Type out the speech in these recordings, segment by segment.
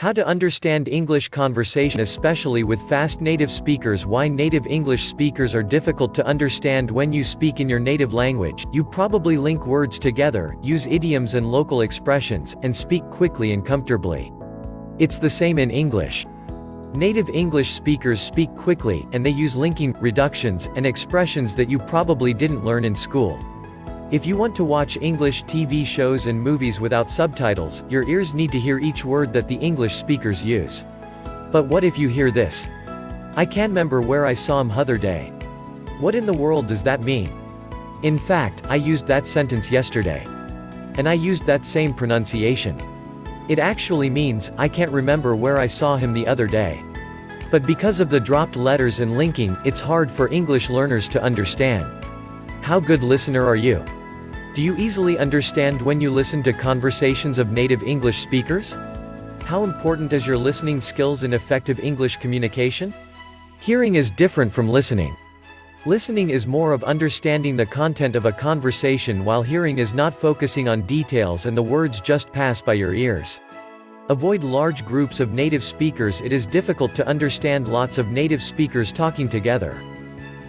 How to understand English conversation, especially with fast native speakers. Why native English speakers are difficult to understand. When you speak in your native language, you probably link words together, use idioms and local expressions, and speak quickly and comfortably. It's the same in English. Native English speakers speak quickly, and they use linking, reductions, and expressions that you probably didn't learn in school. If you want to watch English TV shows and movies without subtitles, your ears need to hear each word that the English speakers use. But what if you hear this? "I can't remember where I saw him other day." What in the world does that mean? In fact, I used that sentence yesterday. And I used that same pronunciation. It actually means, "I can't remember where I saw him the other day." But because of the dropped letters and linking, it's hard for English learners to understand. How good listener are you? Do you easily understand when you listen to conversations of native English speakers? How important is your listening skills in effective English communication? Hearing is different from listening. Listening is more of understanding the content of a conversation, while hearing is not focusing on details and the words just pass by your ears. Avoid large groups of native speakers. It is difficult to understand lots of native speakers talking together.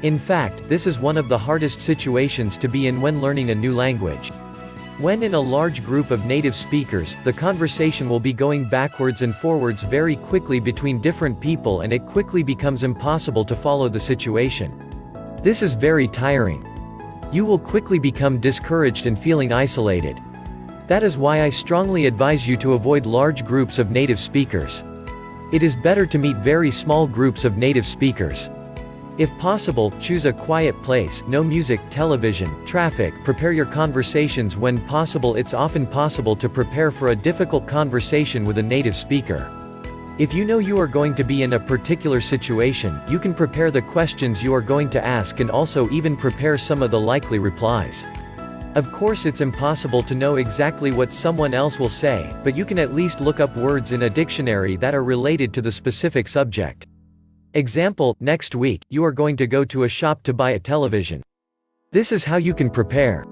In fact, this is one of the hardest situations to be in when learning a new language. When in a large group of native speakers, the conversation will be going backwards and forwards very quickly between different people, and it quickly becomes impossible to follow the situation. This is very tiring. You will quickly become discouraged and feeling isolated. That is why I strongly advise you to avoid large groups of native speakers. It is better to meet very small groups of native speakers. If possible, choose a quiet place, no music, television, traffic. Prepare your conversations when possible. It's often possible to prepare for a difficult conversation with a native speaker. If you know you are going to be in a particular situation, you can prepare the questions you are going to ask and also even prepare some of the likely replies. Of course, it's impossible to know exactly what someone else will say, but you can at least look up words in a dictionary that are related to the specific subject. Example, next week, you are going to go to a shop to buy a television. This is how you can prepare.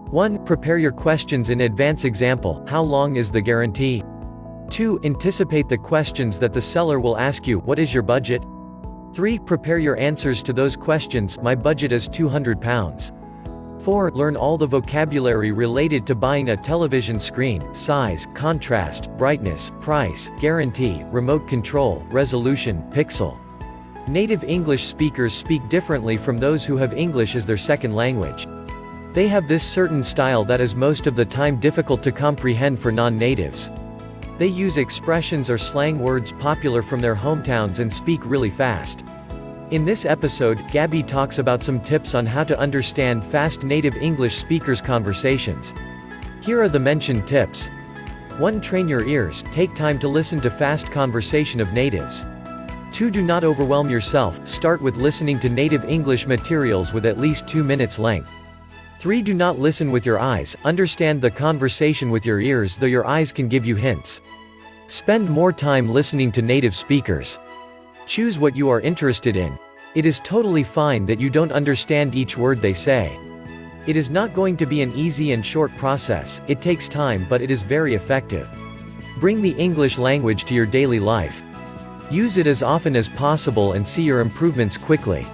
1. Prepare your questions in advance. Example, how long is the guarantee? 2. Anticipate the questions that the seller will ask you. What is your budget? 3. Prepare your answers to those questions. My budget is £200. 4. Learn all the vocabulary related to buying a television screen: size, contrast, brightness, price, guarantee, remote control, resolution, pixel. Native English speakers speak differently from those who have English as their second language. They have this certain style that is most of the time difficult to comprehend for non-natives. They use expressions or slang words popular from their hometowns and speak really fast. In this episode, Gabby talks about some tips on how to understand fast native English speakers' conversations. Here are the mentioned tips. 1. Train your ears. Take time to listen to fast conversation of natives. 2. Do not overwhelm yourself. Start with listening to native English materials with at least 2 minutes length. 3. Do not listen with your eyes. Understand the conversation with your ears, though your eyes can give you hints. Spend more time listening to native speakers. Choose what you are interested in. It is totally fine that you don't understand each word they say. It is not going to be an easy and short process. It takes time, but it is very effective. Bring the English language to your daily life. Use it as often as possible and see your improvements quickly.